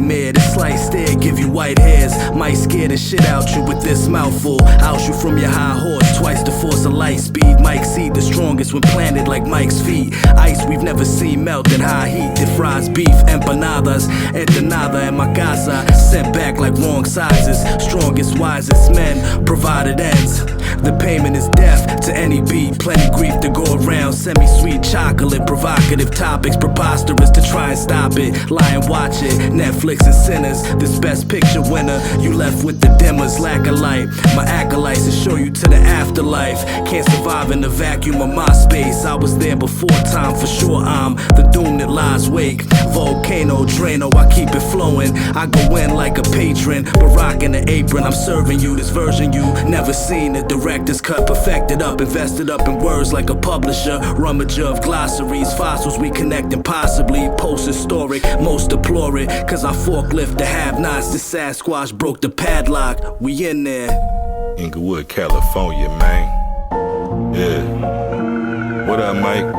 nightmare. This slight stare give you white hairs. Might scare the shit out you with this mouthful. Out you from your high horse, twice the force of light speed. Mike seed the strongest when planted like Mike's feet. Ice we've never seen melt at high heat. That fries beef, empanadas, entenada in my casa. Sent back like wrong sizes. Strongest, wisest men, provided ends. The payment is death to any beat. Plenty grief to go around. Semi-sweet chocolate, provocative topics, preposterous to try and stop it. Lie and watch it, Netflix and sinners. This best picture winner, you left with the dimmers, lack of light. My acolytes to show you to the afterlife. Can't survive in the vacuum of my space. I was there before time, for sure I'm the doom that lies wake. Volcano, Drano, I keep it flowing. I go in like a patron, but rocking the apron. I'm serving you this version you never seen. The director's cut, perfected up, invested up in words like a publisher. Rummager of glossaries, fossils we connect impossibly. Post-historic, most deplore it. Cause I forklift the have-nots. The Sasquatch broke the padlock. We in there. Inglewood, California, man. Yeah. What up, Mike?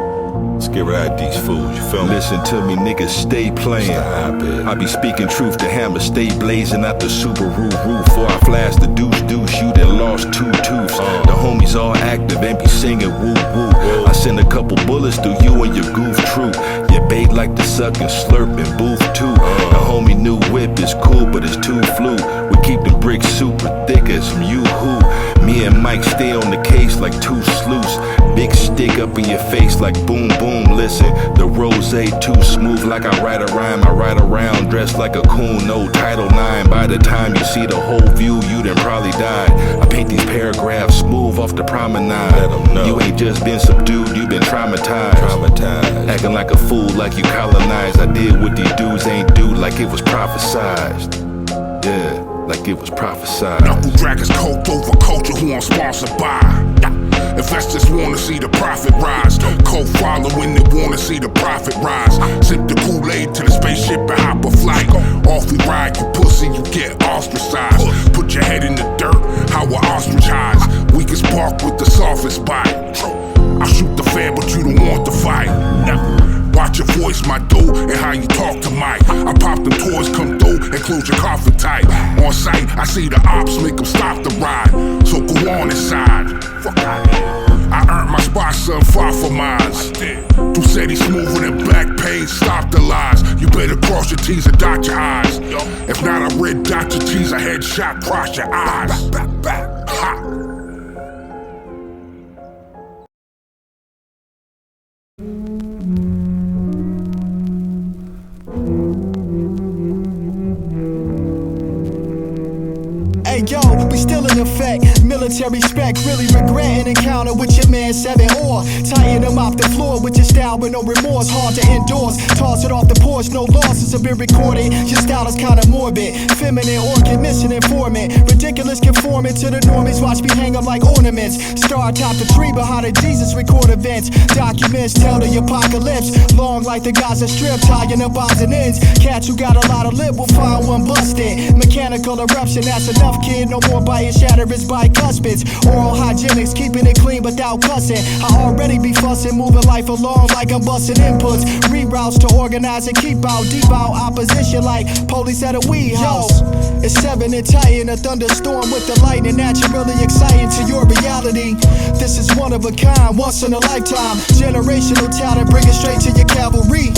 Let's get right at these fools, you feel me? Listen to me, niggas, stay playing. I be speaking truth, the hammer stay blazing out the Subaru roof. Before I flash the deuce, you done lost 2 tooths. The homies all active and be singing woo woo. I send a couple bullets through you and your goof troop. Your bait like to suck and slurp and boof too. The homie new whip is cool, but it's too flu. We keep the bricks super thick as some yoo-hoo. Me and Mike stay on the case like 2 sleuths. Big stick up in your face like boom boom. Listen, the rose too smooth like I write a rhyme. I ride around dressed like a coon, no Title IX. By the time you see the whole view, you done probably died. I paint these paragraphs smooth off the promenade. Let 'em know. You ain't just been subdued, you been traumatized. Acting like a fool, like you colonized. I did what these dudes ain't do, like it was prophesized. Yeah, like it was prophesized. Knuckle draggers, cult over culture who I'm sponsored by. Investors wanna see the profit rise. Co-following they wanna see the profit rise. Sip the Kool-Aid to the spaceship and hop a flight. Off we ride, you pussy, you get ostracized. Put your head in the dirt, how we ostracize. We can spark with the softest bite. I shoot the fair, but you don't want the fight. Watch your voice, my dude, and how you talk to Mike. I pop them toys, come through, and close your coffin tight. On sight, I see the ops, make them stop the ride. So go on inside. Fuck out of here. I earned my spot, son, far from mine. You said he's smoother than back pain, stop the lies. You better cross your T's and dot your I's. If not, I red dot your T's, a headshot, cross your eyes. Back. Ha. Hey yo, we still in effect. Military spec, really regret an encounter with your man 7 or tying him off the floor with your style with no remorse. Hard to endorse, toss it off the porch, no losses have been recorded. Your style is kinda morbid, feminine organ, missing informant. Ridiculous conforming to the normies, watch me hang up like ornaments. Star top the tree behind a Jesus record events. Documents tell the apocalypse, long like the Gaza Strip, tying up odds and ends. Cats who got a lot of lip will find one busted. Mechanical eruption, that's enough kid, no more bias shatter is bicuspids. Oral hygienics, keeping it clean without cussing. I already be fussing, moving life along like I'm busting inputs. Reroutes to organize and keep out, deep out opposition like police at a weed house. It's 7 and Titan, a thunderstorm with the lightning, naturally exciting to your reality. This is one of a kind, once in a lifetime. Generational talent, bring it straight to your cavalry.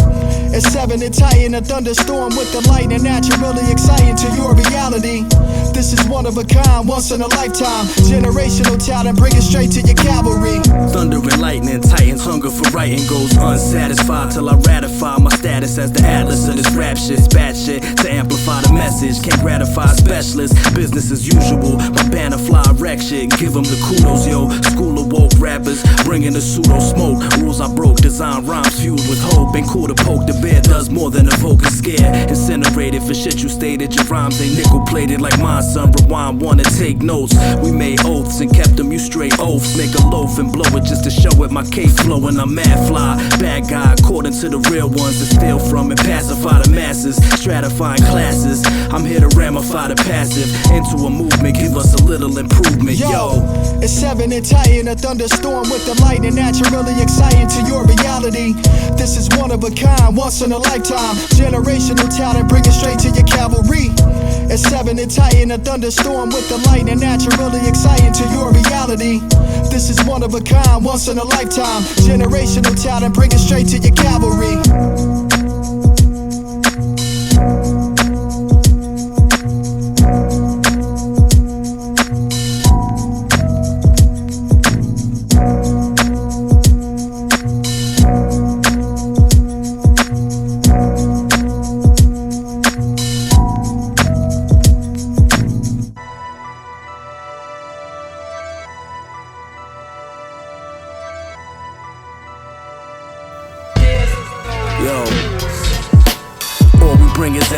It's 7 and Titan, a thunderstorm with the lightning, naturally exciting to your reality. This is one of a kind, once in a lifetime. Generational talent, bring it straight to your cavalry. Thunder and lightning, Titans hunger for writing goes unsatisfied till I ratify my status as the atlas of this rap shit. Spat shit to amplify the message, can't gratify specialists. Business as usual, my banner fly wreck shit. Give them the kudos, yo. School of woke rappers, bringing the pseudo smoke. Rules I broke, design rhymes fueled with hope. Ain't cool to poke the bear, does more than evoke a scare. Incinerated for shit you stated, your rhymes ain't nickel plated like mine son, rewind, wanna take notes. We made oaths and kept them, you straight oaths. Make a loaf and blow it just to show it my cake flow. And I'm mad fly, bad guy, according to the real ones to steal from and pacify the masses. Stratifying classes, I'm here to ramify the passive into a movement, give us a little improvement. Yo, it's 7 and Titan, a thunderstorm with the lightning, naturally exciting to your reality. This is one of a kind, once in a lifetime, generational talent, bring it straight to your cavalry. It's 7 and Titan, a thunderstorm with the lightning, naturally exciting to your reality. This is one of a kind, once in a lifetime, generational talent, bring it straight to your cavalry.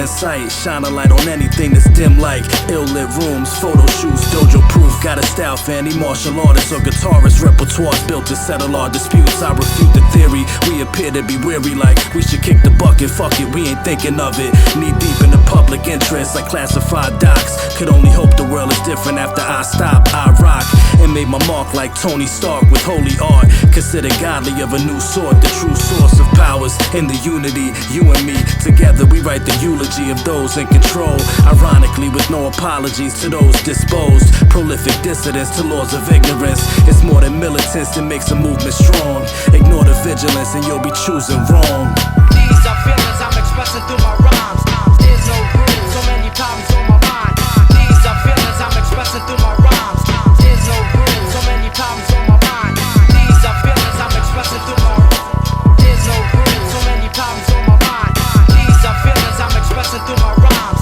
Insight, shine a light on anything that's dim like ill-lit rooms, photo shoots, dojo proof. Got a style for any martial artist or guitarist. Repertoires built to settle our disputes. I refute the theory, we appear to be weary like we should kick the bucket. Fuck it, we ain't thinking of it. Knee deep in the public interest like classified docs. Could only hope the world is different after I stop. I rock and made my mark like Tony Stark with holy art. Considered godly of a new sort, the true source of powers in the unity. You and me together, we write the eulogy of those in control. Ironically, with no apologies to those disposed. Prolific dissidents to laws of ignorance. It's more than militants that makes a movement strong. Ignore the vigilance and you'll be choosing wrong. These are feelings I'm expressing through my rhymes. There's no room, so many problems on my mind. These are feelings I'm expressing through my rhymes. There's no room, so many problems on my mind. These are feelings I'm expressing through my rhymes. There's no room, so many problems on my mind. These are feelings I'm expressing through my rhymes.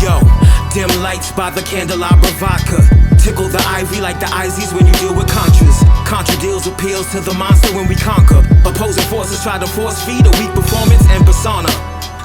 Yo, dim lights by the candelabra vodka. Tickle the ivy like the Izies when you deal with Contras. Contra deals appeals to the monster when we conquer. Opposing forces try to force feed a weak performance and persona.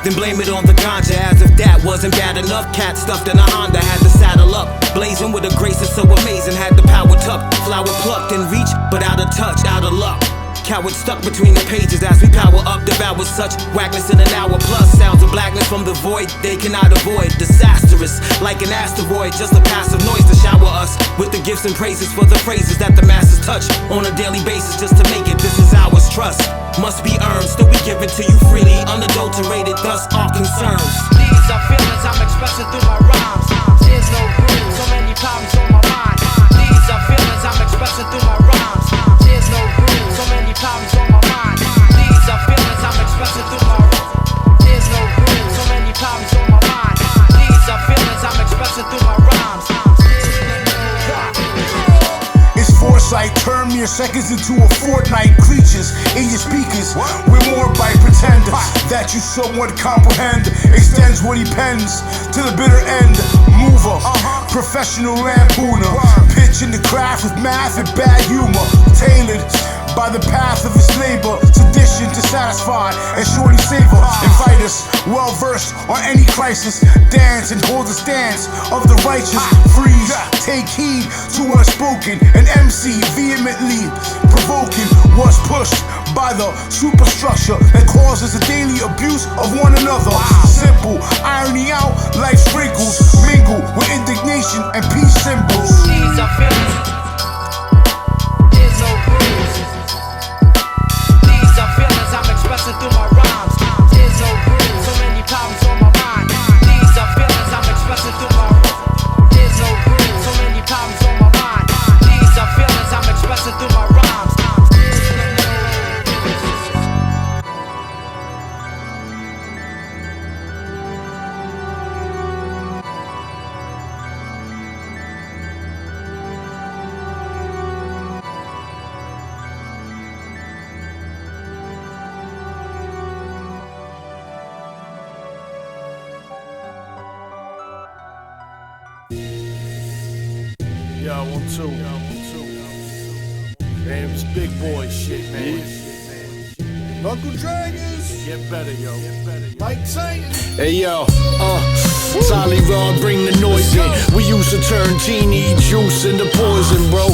Then blame it on the ganja as if that wasn't bad enough. Cat stuffed in a Honda, had to saddle up. Blazing with a grace that's so amazing, had the power tucked. Flower plucked in reach, but out of touch, out of luck. Coward stuck between the pages as we power up, devour such whackness in an hour plus. Sounds of blackness from the void they cannot avoid. Disastrous, like an asteroid, just a passive noise to shower us with the gifts and praises for the phrases that the masses touch on a daily basis just to make it. This is ours, trust must be earned, still be given to you freely, unadulterated, thus our concerns. These are feelings I'm expressing through my rhymes. There's no room, so many problems on my mind. These are feelings I'm expressing through my rhymes. There's no room, so many problems on my mind. These are feelings I'm expressing through my rhymes. There's no room, so many problems on my mind. These are feelings I'm expressing through my rhymes. It's foresight, turn mere seconds into a fortnight. Creatures in your speakers, we're more by pretenders that you somewhat comprehend. Extends what he pens to the bitter end. Mover, professional lampooner, pitching the craft with math and bad humor. Tailored by the path of his labor, tradition to satisfy and surely savor. Invite us, well versed on any crisis. Dance and hold the stance of the righteous. Freeze, take heed to what's spoken. An MC vehemently provoking what's pushed by the superstructure that causes the daily abuse of one another. Simple, irony out like sprinkles. Mingle with indignation and peace symbols. These are feelings. There's no rules. These are feelings I'm expressing through my rhymes. There's no rules, so many problems on my mind. These are feelings I'm expressing through my rhymes. There's no rules, so many problems on my mind. These are feelings I'm expressing through my rhymes. Yo, 1, 2. Man, it's big boy shit, man. Knuckle Dragons. Get better, yo. Mike Titan. Hey yo, Tali Rod, bring the noise in. We used to turn genie juice into poison, bro.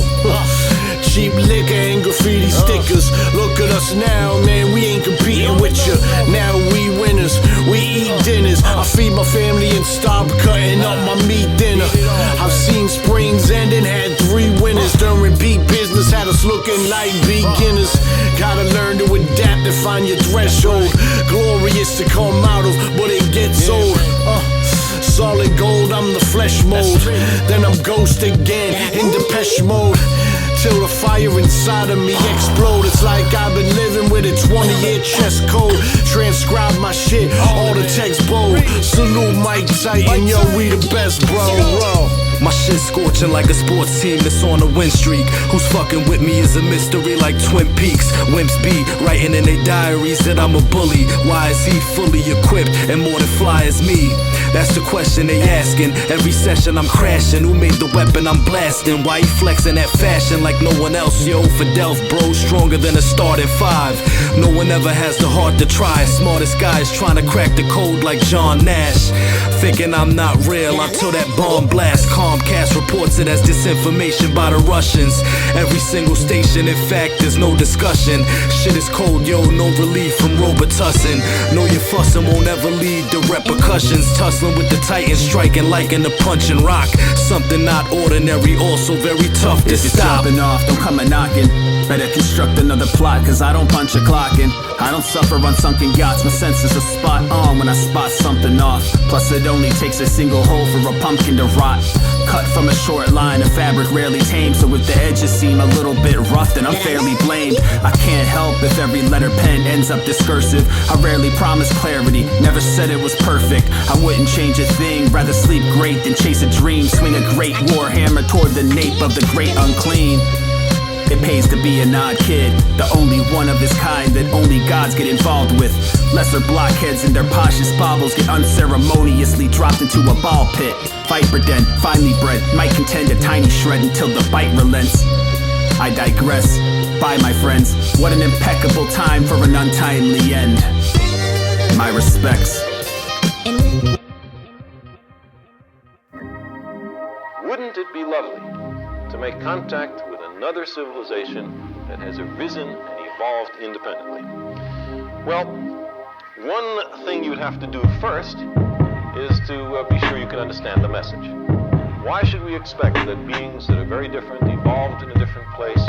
Cheap liquor and graffiti stickers. Look at us now, man, we ain't competing with ya. Now we winners, we eat dinners. I feed my family and stop cutting up my meat dinner. I've seen springs end and had 3 winners. During peak business, had us looking like beginners. Gotta learn to adapt and find your threshold. Glorious to come out of, but it gets old. Solid gold, I'm the flesh mode. Then I'm ghost again, in Depeche mode. Till the fire inside of me explode. It's like I've been living with a 20-year chess code. Transcribe my shit, all the text bold. Salute Mike Titan, yo, we the best, bro. My shit scorching like a sports team that's on a win streak. Who's fucking with me is a mystery like Twin Peaks. Wimps be writing in their diaries that I'm a bully. Why is he fully equipped and more than fly as me? That's the question they asking. Every session I'm crashing. Who made the weapon I'm blasting? Why he flexing that fashion like no one else? Yo, for Delph, bro, stronger than a starting 5. No one ever has the heart to try. Smartest guys trying to crack the code like John Nash. Thinking I'm not real until that bomb blast. Comcast reports it as disinformation by the Russians. Every single station, in fact, there's no discussion. Shit is cold, yo, no relief from Robitussin. Know your fussing won't ever lead to repercussions. Tussling with the Titan, striking like in the punch and rock. Something not ordinary, also very tough to if you're stop. dropping off, don't come a knocking. Better construct another plot, cause I don't punch a clock in. I don't suffer on sunken yachts, my senses are spot on when I spot something off. Plus it only takes a single hole for a pumpkin to rot. Cut from a short line of fabric rarely tame, so if the edges seem a little bit rough, then I'm fairly blamed. I can't help if every letter pen ends up discursive. I rarely promise clarity, never said it was perfect. I wouldn't change a thing, rather sleep great than chase a dream. Swing a great war hammer toward the nape of the great unclean. It pays to be an odd kid, the only one of his kind that only gods get involved with. Lesser blockheads and their poshest baubles get unceremoniously dropped into a ball pit. Viper den, finely bred, might contend a tiny shred until the bite relents. I digress. Bye, my friends. What an impeccable time for an untimely end. My respects. Wouldn't it be lovely to make contact with another civilization that has arisen and evolved independently? Well, one thing you would have to do first is to be sure you can understand the message. Why should we expect that beings that are very different, evolved in a different place,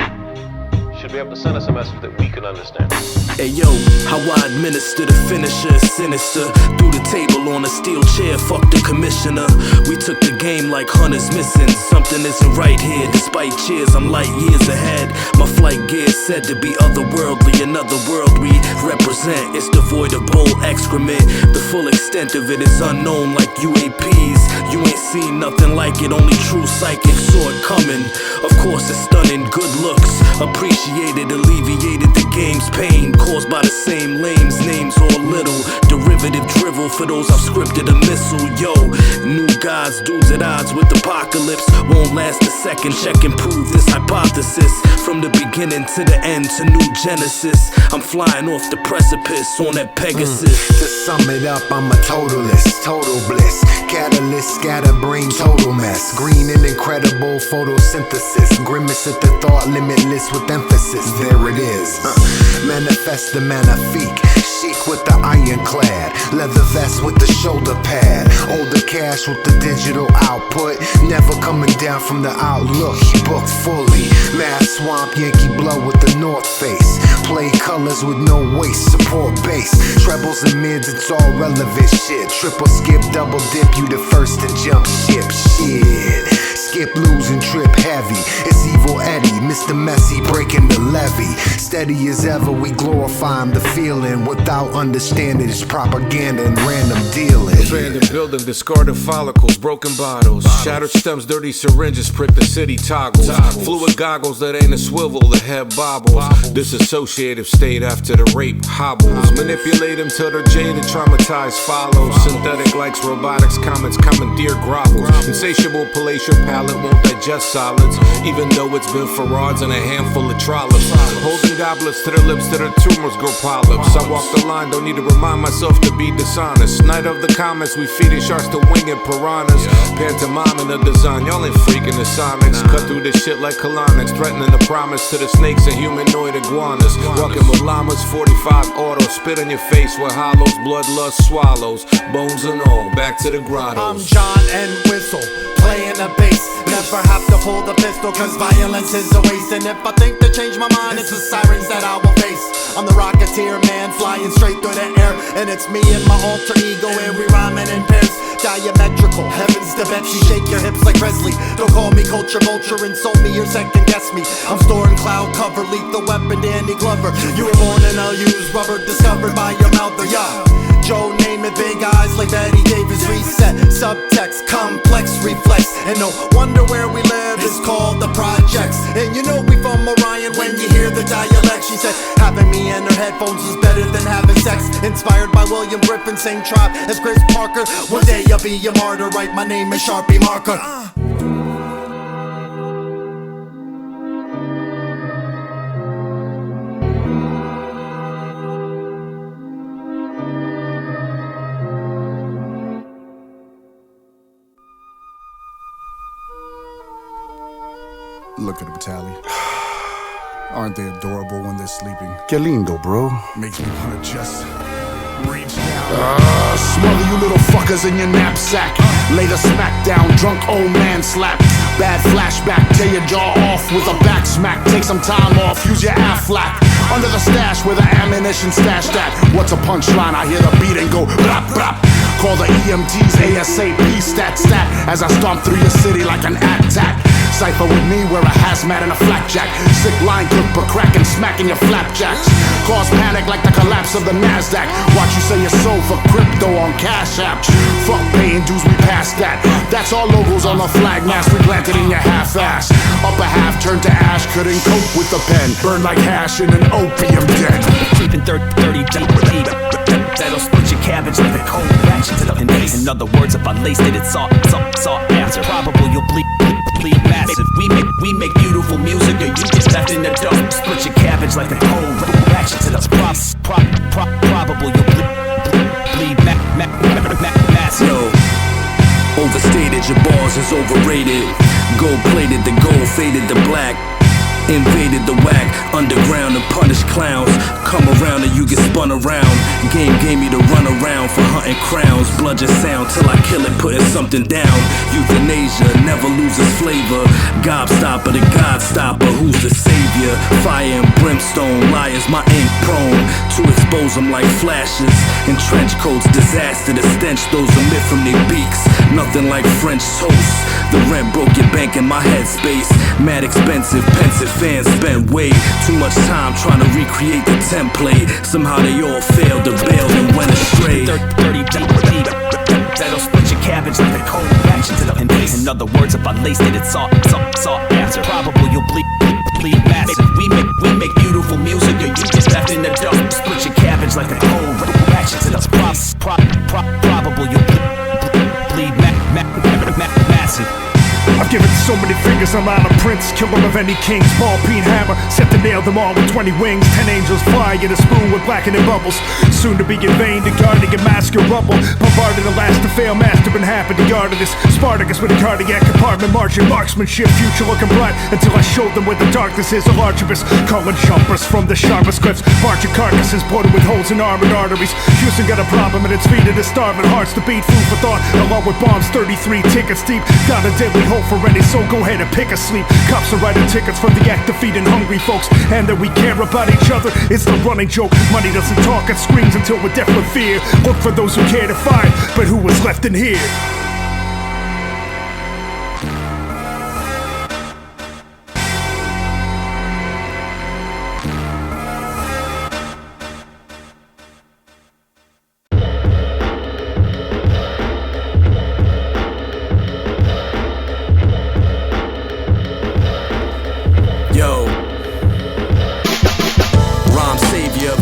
should be able to send us a message that we can understand? Hey yo, how I administer the finisher is sinister. Through the table on a steel chair, fuck the commissioner. We took the game like hunters missing. Something isn't right here, despite cheers, I'm light years ahead. My flight gear is said to be otherworldly. Another world we represent, it's devoid of bold excrement. The full extent of it is unknown like UAPs. You ain't seen nothing like it, only true psychics saw it coming. Of course it's stunning, good looks, appreciated, alleviated the game's pain. Caused by the same lames, names all little. Derivative drivel for those I've scripted a missile. Yo, new gods, dudes at odds with apocalypse. Won't last a second, check and prove this hypothesis. From the beginning to the end to new genesis. I'm flying off the precipice on that Pegasus. To sum it up, I'm a totalist, total bliss. Catalyst, scatterbrain, total mess. Green and incredible photosynthesis. Grimace at the thought, limitless with emphasis. There it is. Manifest the magnifique. Chic with the ironclad. Leather vest with the shoulder pad. Older cash with the digital output. Never coming down from the outlook. Booked fully. Mass swamp, Yankee blow with the North Face. Play colors with no waste. Support bass. Trebles and mids, it's all relevant shit. Triple skip, double dip, you the first to jump ship. Shit. Skip, lose, and trip heavy. It's Evil Eddie, Mr. Messy breaking the levee. Steady as ever, we glorify him, the feeling. Without understanding, it's propaganda and random dealing. Abandoned building, discarded follicles, broken bottles. Shattered stems, dirty syringes, prick the city toggles. Fluid goggles that ain't a swivel, the head bobbles. Disassociative state after the rape hobbles. Manipulate him till they're jaded, traumatized follows. Synthetic likes robotics, comments, commandeer grovels. Insatiable palatial palate won't digest solids. Even though it's been Ferrari guards and a handful of trollops. Holding goblets to their lips to their tumors grow polyps. I walk the line, don't need to remind myself to be dishonest. Night of the comments, we feeding sharks to winged piranhas. Pantomime in the design, y'all ain't freaking the sonics. Cut through this shit like colonics, threatening the promise to the snakes and humanoid iguanas. Walking with llamas, 45 auto, spit in your face with hollows, bloodlust swallows, bones and all, back to the grottos. I'm John and Whistle, playing the bass. Never have to pull the pistol, cause violence is a waste. And if I think to change my mind, it's the sirens that I will face. I'm the Rocketeer man, flying straight through the air. And it's me and my alter ego, and we rhyming in pairs. Diametrical, heavens to Betsy, shake your hips like Presley. Don't call me culture vulture, insult me or second guess me. I'm storing cloud cover, lethal weapon, Danny Glover. You were born and I'll use rubber, discovered by your mouth, or yeah. Joe name it, big eyes like Betty Davis. Reset, subtext, complex reflex. And no wonder where we live is called the projects. And you know we from Orion when you hear the dialect. She said having me in her headphones is better than having sex. Inspired by William Griffin, same tribe as Chris Parker. One day I'll be a martyr, write my name in Sharpie marker. Look at them, Tali. Aren't they adorable when they're sleeping? Que lindo, bro. Makes me wanna just reach down. Smother you little fuckers in your knapsack. Lay the smack down, drunk old man slap. Bad flashback, tear your jaw off with a back smack. Take some time off, use your Aflac. Under the stash where the ammunition stashed at. What's a punchline? I hear the beat and go brap brap. Call the EMTs ASAP, stat stat. As I stomp through your city like an attack. Cypher with me, wear a hazmat and a flakjack. Sick line cook for crack and smacking your flapjacks. Cause panic like the collapse of the NASDAQ. Watch you sell your soul for crypto on Cash App. Fuck paying dues, we passed that. That's our logos on the flag mask we planted in your half-ass. Upper half turned to ash, couldn't cope with the pen. Burn like hash in an opium den. Creeping 30 deep. That'll split your cabbage like a cold ratchet to the face. In other words, if I laced it, it's all answer. Probable you'll bleed massive. We make beautiful music, or you just left in the dope. Split your cabbage like a cold ratchet to the probable you'll bleed massive. Yo, overstated, your bars is overrated. Gold plated, the gold faded, the black. Invaded the whack, underground and punished clowns. Come around and you get spun around. Game gave me to run around for hunting crowns. Blood just sound till I kill it, putting something down. Euthanasia never loses flavor. Gobstopper, the God stopper, who's the savior? Fire and brimstone, liars, my ink prone to expose them like flashes. In trench coats, disaster, the stench those emit from their beaks. Nothing like French toast. The rent broke your bank in my headspace. Mad expensive, pensive fans spent way too much time trying to recreate the template. Somehow they all failed to bail and went astray. 30 deep. That'll split your cabbage like a cold ratchet to the face. In other words, if I laced it, it's all answer. Probable you'll bleed massive. We make beautiful music, or you just left in the dope. Split your cabbage like a cold ratchet to the probable you'll bleed massive. I've given so many fingers, I'm out of prince. Killer of any kings, ball peen hammer. Set to nail them all with 20 wings. 10 angels fly in a spoon with blackening bubbles. Soon to be in vain, the guarding and mask your rubble. Bombarded the last to fail, master been happy to guard this. Spartacus with a cardiac compartment, marching marksmanship. Future looking bright until I showed them where the darkness is. A largibus, calling jumpers from the sharpest cliffs. Marching carcasses, bloated with holes in armored arteries. Houston got a problem and it's feeding the starving hearts to beat. Food for thought, along with bombs 33 tickets deep. Got a deadly hope for any, so go ahead and pick a sleep. Cops are writing tickets for the act of feeding hungry folks. And that we care about each other, it's the running joke. Money doesn't talk, it screams until we're deaf with fear. Look for those who care to find, but who was left in here?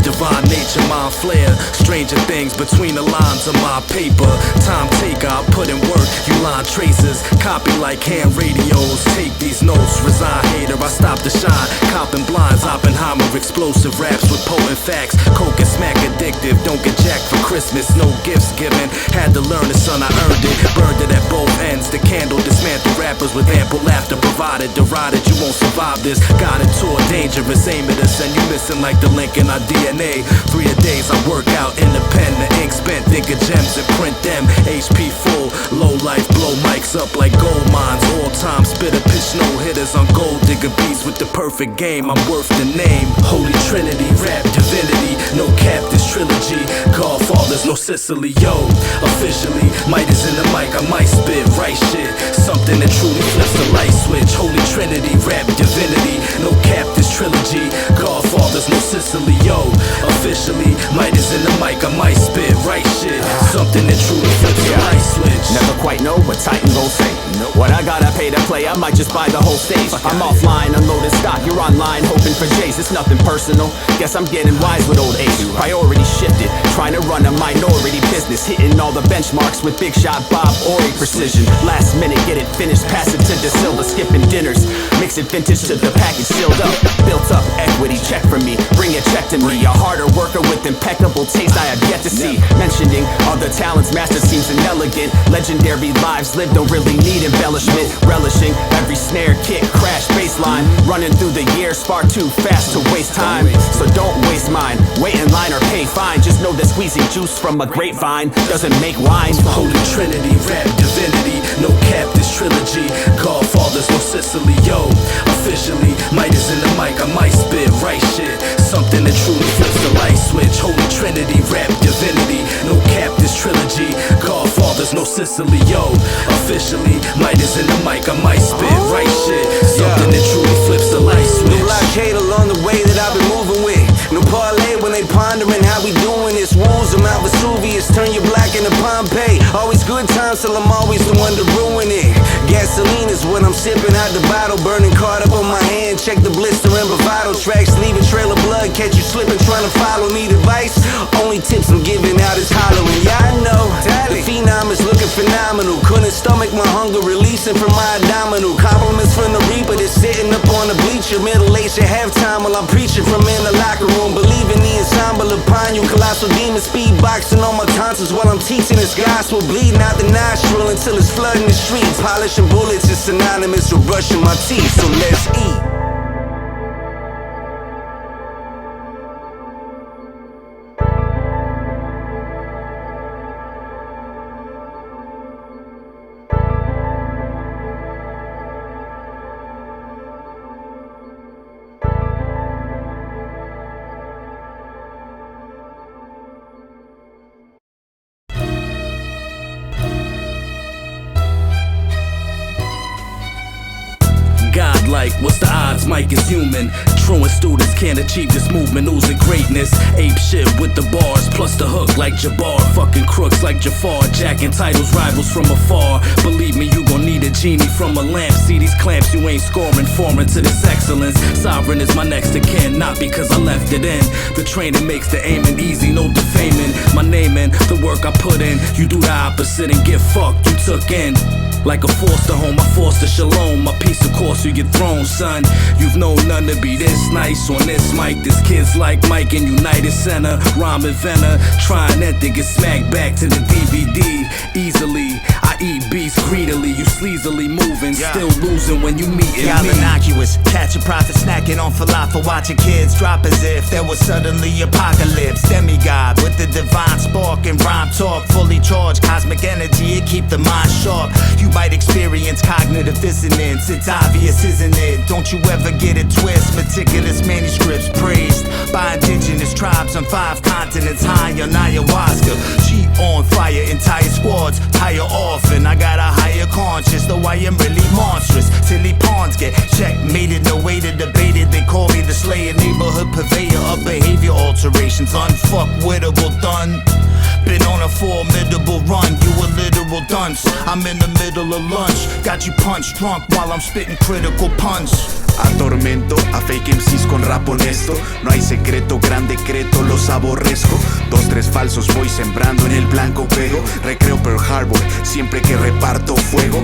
Divine nature, mind flair. Stranger things between the lines of my paper. Time taker, I put in work, you line tracers. Copy like ham radios, take these notes. Resign hater, I stop to shine. Copping blinds, Oppenheimer, explosive raps with potent facts. Coke and smack addictive, don't get jacked for Christmas. No gifts given, had to learn it, son, I earned it. Burned it at both ends, the candle dismantled rappers with ample laughter provided. Derided, you won't survive this. Got into a dangerous aim at us, and you missing like the link in our DNA. 3 a days I work out in the pen, the ink spent, think of gems and print them. HP full, low life, blow mics up like gold mines. All time spitter, pitch no hitters on gold digger beats with the perfect game. I'm worth the name. Holy Trinity, rap divinity, no cap this trilogy. Godfathers, no Sicily, yo. Officially, might is in the mic, I might spit right shit. Something that truly flips the light switch. Holy Trinity, rap divinity, no cap this trilogy. Godfathers, no Sicily, yo. Officially, might is in the mic, I might spit right shit. Something that truly flips the light switch. Never quite know what Titan gon' say. What I gotta pay to play, I might just buy the whole stage. I'm offline, unloading stock, you're online, hoping for J's. It's nothing personal, guess I'm getting wise with old age. Priorities shifted, trying to run a minority business. Hitting all the benchmarks with big shot Bob Ori precision. Last minute, get it finished, pass it to DaSilva. Skipping dinners, mix it vintage to the package sealed up. Built up equity, check for me, bring a check to me. A harder worker with impeccable taste I have yet to see. Mentioning other talents, master seems inelegant. Legendary lives lived don't really need embellishment. Relishing every snare, kick, crash, baseline. Running through the years far too fast to waste time. So don't waste mine, wait in line or pay fine. Just know that squeezing juice from a grapevine doesn't make wine. Holy Trinity, rap divinity, no cap this trilogy. Godfathers, no Sicily, yo. Officially, might is in the mic, I might spit right shit. Something that truly flips the light switch. Holy Trinity, rap divinity, no cap this trilogy. Godfathers, no Sicily, yo. Officially, might is in the mic, I might spit right shit. Something that truly flips the light switch. No blockade along the way that I've been moving with. No parlay when they pondering how we doing this. Wounds of Mount Vesuvius, turn your black into Pompeii. Always good times till I'm always the one to ruin it. Gasoline is what I'm sipping out the bottle. Burning card up on my hand, check the blister and bravado. Tracks leave a trail of blood, catch you slipping, trying to follow. Need advice? Only tips I'm giving out is hollering. Yeah, I know, the phenom is looking phenomenal. Couldn't stomach my hunger, releasing from my abdominal. Compliments from the reaper that's sitting up on the bleacher. Middle-aged at halftime while I'm preaching from in the locker room. Believe in the ensemble upon you. Colossal demon speed boxing on my tonsils while I'm teaching this gospel. Bleeding out the nostril until it's flooding the street. Polishing bullets is synonymous with brushing my teeth. So let's eat. Like, what's the odds? Mike is human. Truant students can't achieve this movement, oozing greatness. Ape shit with the bars, plus the hook like Jabbar. Fucking crooks like Jafar, jacking titles, rivals from afar. Believe me, you gon' need a genie from a lamp. See these clamps, you ain't scoring, foreign to this excellence. Sovereign is my next of kin, not because I left it in. The training makes the aiming easy, no defaming. My name in, the work I put in. You do the opposite and get fucked, you took in. Like a foster home, I foster shalom. My piece of course you get thrown, son. You've known none to be this nice on this mic. This kid's like Mike in United Center. Rhyme inventor, trying that to get smacked back to the DVD. Easily, I eat beats greedily. You sleazily moving, still losing when you meeting Y'all me. innocuous, catch a prophet snacking on falafel. Watching kids drop as if there was suddenly apocalypse. Demigod with the divine spark and rhyme talk. Fully charged, cosmic energy, it keep the mind sharp. You might experience cognitive dissonance. It's obvious, isn't it? Don't you ever get it twist. Meticulous manuscripts praised by indigenous tribes on 5 continents. High on ayahuasca, cheat on fire. Entire squads tire often. I got a higher conscience, though I am really monstrous. Silly pawns get checkmated, no way to debate it. They call me the slayer, neighborhood purveyor of behavior alterations. Unfuckwittable done. Been on a formidable run, you a literal dunce. I'm in the middle of lunch, got you punch drunk while I'm spitting critical puns. Atormento a fake MCs con rap honesto. No hay secreto, gran decreto, los aborrezco. 2, 3 falsos voy sembrando, en el blanco pego. Recreo Pearl Harbor, siempre que reparto fuego.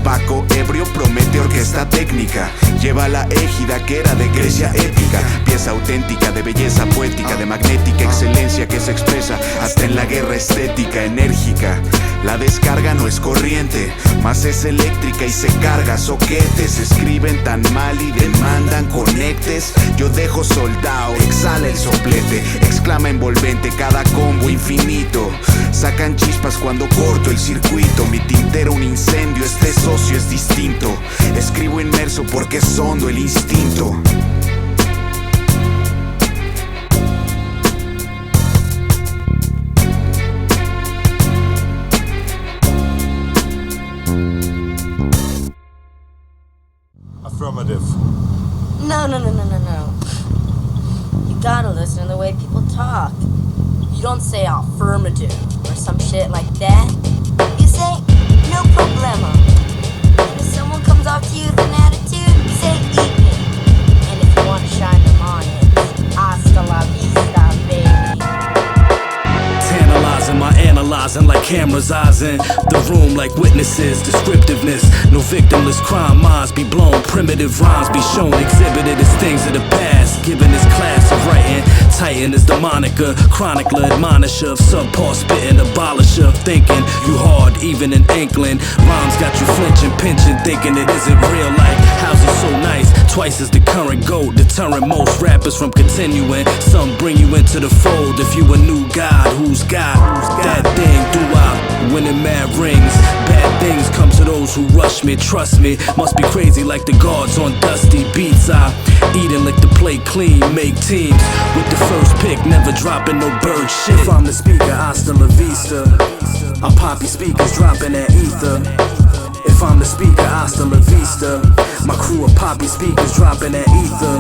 Paco ebrio promete orquesta técnica. Lleva la égida que era de Grecia épica. Pieza auténtica de belleza poética, de magnética excelencia que se expresa hasta en la guerra estética enérgica. La descarga no es corriente, más es eléctrica y se carga soquetes. Escriben tan mal y demandan conectes. Yo dejo soldado, exhala el soplete. Exclama envolvente cada combo infinito. Sacan chispas cuando corto el circuito. Mi tintero un incendio, este socio es distinto. Escribo inmerso porque es hondo el instinto. Affirmative. No. You gotta listen to the way people talk. You don't say affirmative or some shit like that. You say, no problema. And if someone comes up to you with an attitude, you say, eat me. And if you want to shine them on, it's hasta la vista, baby. Tantalizing, my analyzing like cameras eyes in the room like witnesses. Descriptiveness, no victimless crime. Minds be blown, primitive rhymes be shown, exhibited as things of the past. Given this class of writing, Titan is the moniker, chronicler, admonisher of subpar spitting, abolisher of thinking. You hard, even an inkling. Rhymes got you flinching, pinching, thinking it isn't real life. How's it so nice? Twice as the current goat, deterring most rappers from continuing. Some bring you into the fold. If you a new god, who's got that thing throughout? Winning mad rings, bad things come to those who rush me. Trust me, must be crazy like the guards on dusty beats. I eat and lick the plate clean, make teams with the first pick, never dropping no bird shit. If I'm the speaker, hasta la vista. Our poppy speakers dropping that ether. If I'm the speaker, hasta la vista. My crew of poppy speakers dropping that ether.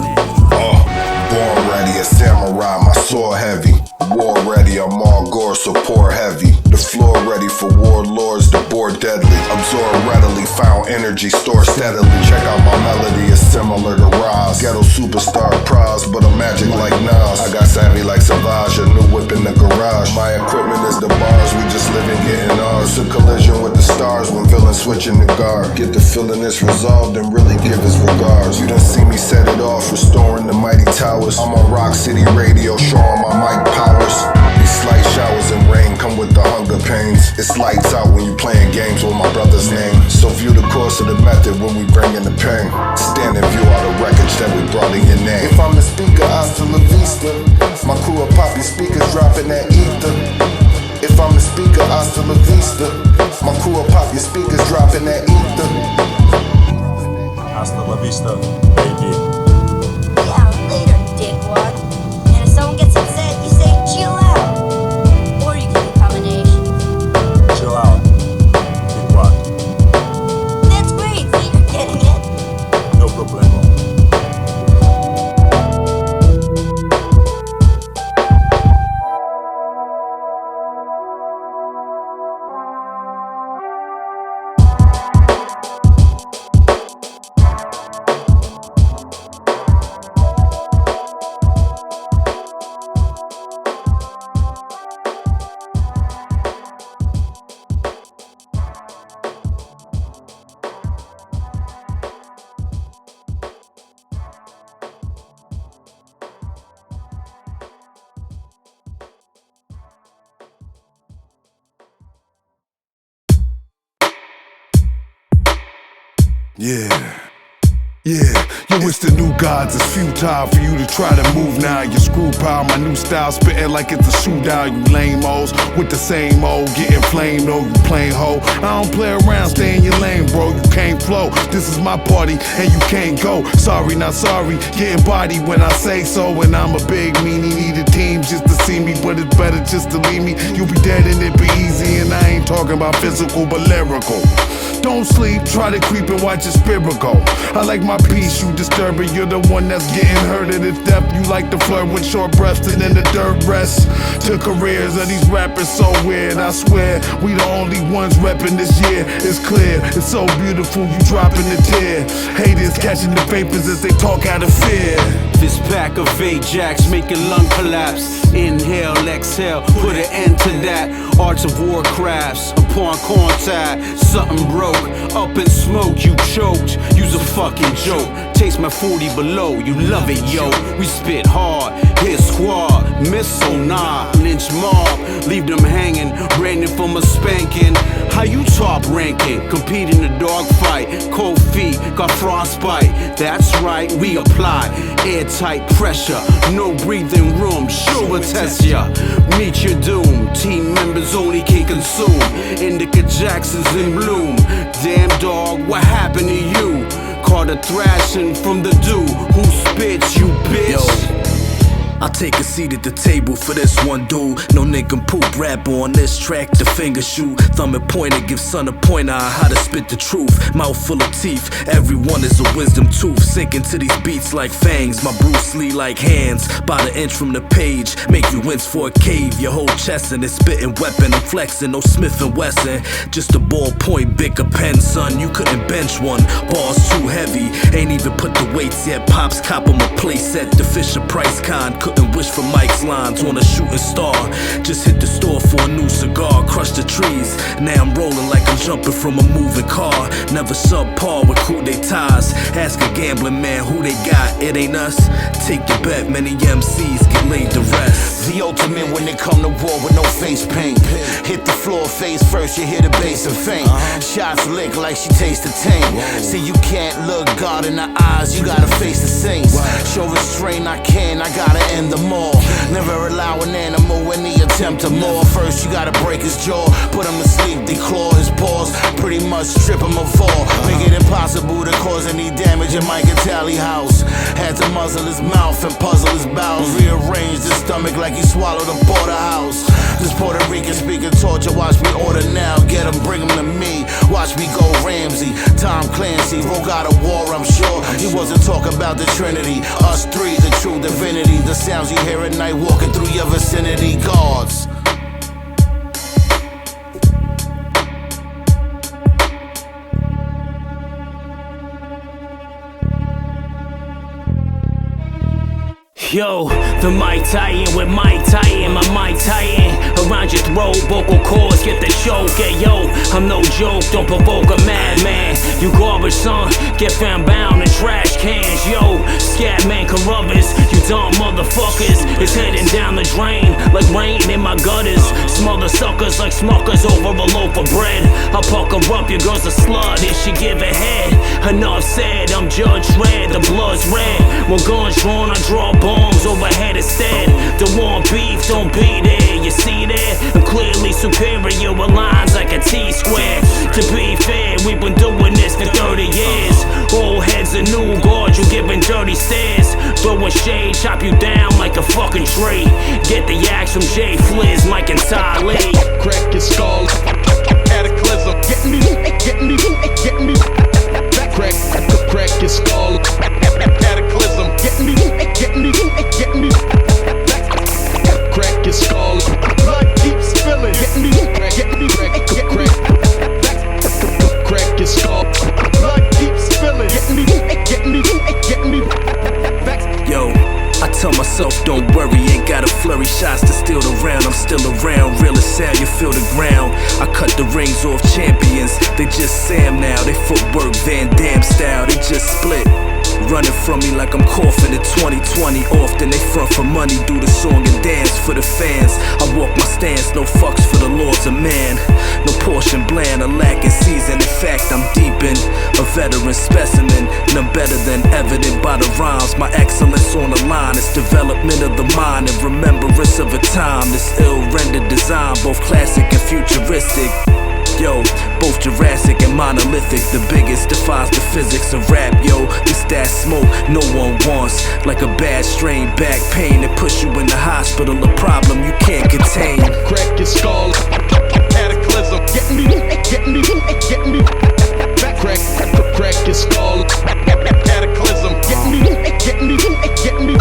Born ready, a samurai, my sword heavy. War ready, I'm all gore, so pour heavy. The floor ready for warlords, the board deadly. Absorb readily, found energy, store steadily. Check out my melody, it's similar to Roz. Ghetto superstar prize, but I'm magic like Nas. I got savvy like Savage, a new whip in the garage. My equipment is the bars, we just living getting ours. It's a collision with the stars when villains switching the guard. Get the feeling it's resolved and really give his regards. You done see me set it off, restoring the mighty towers. I'm on Rock City Radio, showing my mic powers. These slight showers and rain come with the hunger pains. It's lights out when you playing games with my brother's name. So view the course of the method when we bring in the pain. Stand and view all the wreckage that we brought in your name. If I'm the speaker, hasta la vista. My crew of poppy speakers dropping that ether. If I'm the speaker, hasta la vista. My crew of poppy speakers dropping that ether. Hasta la vista, baby. Yeah, later, dickwad. And if someone gets upset, you say chill out. Or you can do combinations. Chill out. Dickwad. That's great, so you're getting it. No problemo. Yeah, yo, it's the new gods. It's futile for you to try to move now. Your screw pile, my new style, spitting like it's a shootout. You lame-os with the same old, getting flamed, oh, you plain hoe. I don't play around, stay in your lane, bro. You can't flow. This is my party, and you can't go. Sorry, not sorry. Getting body when I say so. And I'm a big meanie, needed teams just to see me, but it's better just to leave me. You'll be dead and it be easy, and I ain't talking about physical, but lyrical. Don't sleep, try to creep and watch your spirit go. I like my peace, you disturbing. You're the one that's getting hurted to death. You like to flirt with short breaths and in the dirt rest. To careers of these rappers so weird. I swear, we the only ones repping this year. It's clear, it's so beautiful, you dropping a tear. Haters catching the vapors as they talk out of fear. This pack of Ajax making lung collapse. Inhale, exhale, put an end to that. Arts of war crafts, upon contact. Something broke, up in smoke, you choked. You's a fucking joke. Taste my 40 below, you love it, yo. We spit hard, hit squad, missile, nah, lynch mob. Leave them hanging, branded from a spanking. How you top ranking? Compete in a dog fight. Cold feet, got frostbite. That's right, we apply airtight pressure. No breathing room, sure will test ya. Meet your doom, team members only can consume. Indica Jackson's in bloom. Damn dog, what happened to you? Caught a thrashing from the dude who spits, you bitch. Yo. I'll take a seat at the table for this one dude. No nigga poop rapper on this track, the finger shoot. Thumb and pointer, give son a pointer on how to spit the truth. Mouth full of teeth, everyone is a wisdom tooth. Sink into these beats like fangs, my Bruce Lee like hands. By the inch from the page, make you wince for a cave. Your whole chest in this spitting weapon, I'm flexing, no Smith & Wesson. Just a ballpoint, bigger pen, son, you couldn't bench one. Bars too heavy, ain't even put the weights yet. Pops cop 'em a play set, the Fisher Price con. Couldn't wish for Mike's lines on a shooting star. Just hit the store for a new cigar, crush the trees. Now I'm rolling like I'm jumping from a moving car. Never subpar with coup d'etats. Ask a gambling man who they got, it ain't us. Take your bet, many MCs get laid to rest. The ultimate when they come to war with no face paint. Hit the floor face first, you hear the bass and faint. Shots lick like she tastes the tame. See, you can't look God in the eyes, you gotta face the saints. Show restraint, I can, I gotta end them all. Never allow an animal any attempt to maul. First you gotta break his jaw, put him to sleep, declaw his paws. Pretty much strip him of all. Make it impossible to cause any damage in Mike and Tally house. Had to muzzle his mouth and puzzle his bowels. Rearrange his stomach like he swallowed a porterhouse. This Puerto Rican speaking torture, watch me order now. Get him, bring him to me. Watch me go Ramsey, Tom Clancy, rogue out of war, I'm sure. He wasn't talking about the Trinity. Us three, the true divinity. The sounds you hear at night walking through your vicinity. Guards. Yo, the Mike Titan with Mike Titan, my Mike Titan. Around your throat, vocal cords get the choke. Hey yo, I'm no joke, don't provoke a madman. You garbage son, get found bound in trash cans. Yo, scat man Caruthers, you dumb motherfuckers. It's heading down the drain like rain in my gutters. Smother suckers like smuckers over a loaf of bread. I'll pucker up, your girl's a slut if she give a head. Enough said, I'm Judge Dredd, the blood's red. When guns drawn, I draw bombs overhead instead. Don't want beef, don't be there. You see there? I'm clearly superior with lines like a T-square. To be fair, we've been doing this for 30 years. Old heads and new guards, you giving dirty stares. Throwing shade, chop you down like a fucking tree. Get the axe from JFliz, Mike and Tali. Crack your skull, cataclysm. Get me. Crack your skull, cataclysm. Get me. Crack your skull, blood keeps spilling. Get me. Crack your skull, blood keeps spilling. Get me. Yo, I tell myself don't worry, ain't got a flurry shots to steal the round. I'm still around, real as sound, you feel the ground. I cut the rings off champions, they just Sam now. They footwork Van Damme style, they just split. Running from me like I'm coughing in 2020. Often they front for money, do the song and dance for the fans. I walk my stance, no fucks for the laws of man. No portion bland, a lacking season. In fact, I'm deep in a veteran specimen. None better than evident by the rhymes. My excellence on the line, it's development of the mind and remembrance of a time. This ill-rendered design, both classic and futuristic. Yo, both Jurassic and monolithic. The biggest defies the physics of rap, yo. This that smoke no one wants. Like a bad strain, back pain that push you in the hospital. A problem you can't contain. Crack your skull, cataclysm. Get me. Crack your skull. Cataclysm. Get me.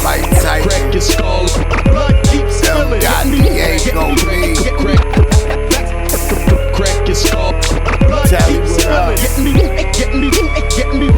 Like Titan. Crack your skull. Blood keeps spilling. Got the Ajax Crack your skull. Blood keeps spilling. Get me.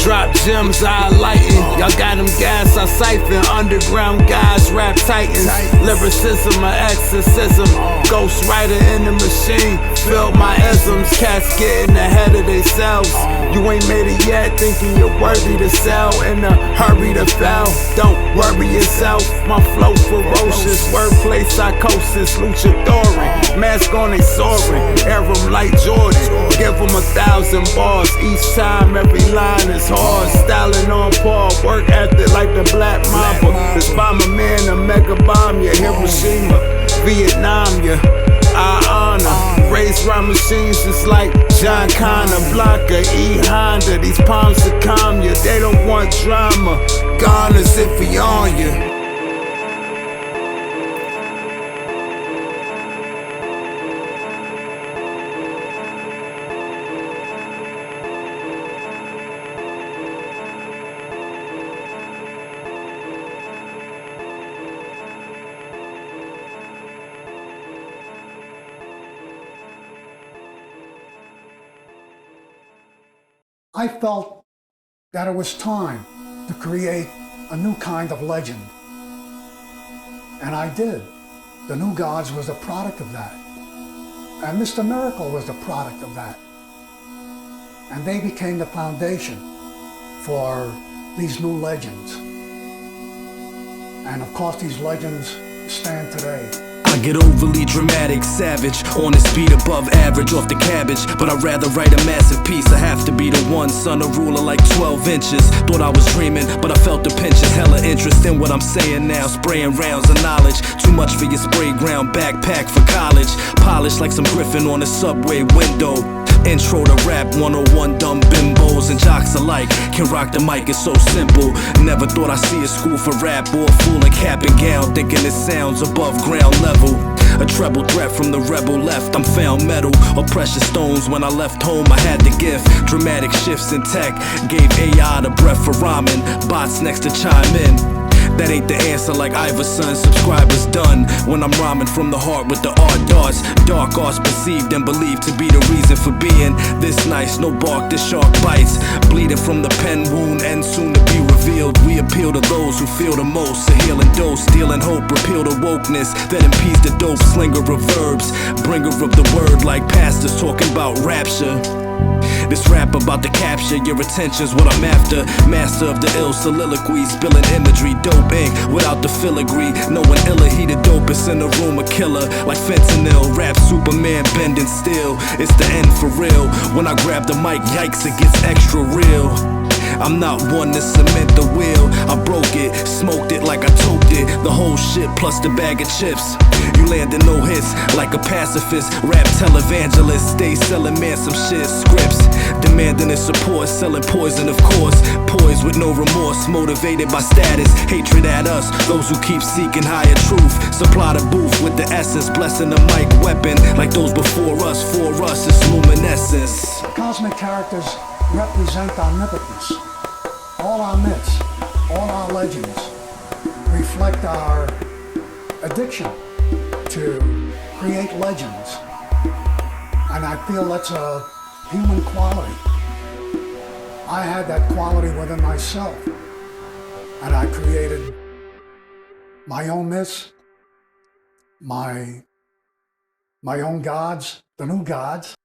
Drop gems, I lighten. Y'all got them gas, I siphon. Underground guys, rap titans. Lyricism, my exorcism. Ghost writer in the machine. Feel my isms. Cats getting ahead of themselves. You ain't made it yet, thinking you're worthy to sell. In a hurry to fail. Don't worry yourself. My flow ferocious. Wordplay psychosis. Luchadoring. Mask on, they soaring. Air 'em like Jordan. Give 'em 1,000 bars. Each time, every line is hard. Styling on par, work ethic like the Black Mamba. This bomber man, a mega bomb, yeah. Hiroshima, Vietnam, yeah. I honor. Race rhyme machines just like John Connor, Blanca, E. Honda. These palms to calm you, they don't want drama. Gone as if he on you. I felt that it was time to create a new kind of legend. And I did. The New Gods was a product of that. And Mr. Miracle was the product of that. And they became the foundation for these new legends. And of course, these legends stand today. I get overly dramatic, savage, on his beat above average, off the cabbage. But I'd rather write a massive piece. I have to be the one, son, a ruler like 12 inches. Thought I was dreaming, but I felt the pinches. Hella interest in what I'm saying now, spraying rounds of knowledge. Too much for your spray ground backpack for college. Polished like some griffin on a subway window. Intro to rap 101, dumb bimbos and jocks alike can rock the mic, it's so simple. Never thought I'd see a school for rap or a fool in cap and gown, thinking it sounds above ground level. A treble threat from the rebel left, I'm found metal or precious stones. When I left home I had the gift, dramatic shifts in tech gave AI the breath for rhyming, bots next to chime in. That ain't the answer like Iverson, subscribers done. When I'm rhyming from the heart with the art darts, dark arts perceived and believed to be the reason for being this nice. No bark, this shark bites, bleeding from the pen wound and soon to be revealed. We appeal to those who feel the most, a healing dose, stealing hope, repeal the wokeness that impedes the dope slinger of verbs, bringer of the word like pastors talking about rapture. This rap about to capture your attention's what I'm after. Master of the ill soliloquy, spilling imagery, dope ink without the filigree. Knowing illa, he the dopest in the room, a killer like fentanyl. Rap Superman bending steel, it's the end for real. When I grab the mic, yikes, it gets extra real. I'm not one to cement the wheel. I broke it, smoked it like I toked it. The whole shit plus the bag of chips. You landing no hits like a pacifist. Rap televangelist, stay selling man some shit. Scripts, demanding his support. Selling poison of course. Poised with no remorse, motivated by status. Hatred at us, those who keep seeking higher truth. Supply the booth with the essence. Blessing the mic weapon like those before us. For us it's luminescence. Cosmic characters represent omnipotence. All our myths, all our legends reflect our addiction to create legends. And I feel that's a human quality. I had that quality within myself. And I created my own myths, my own gods, the new gods.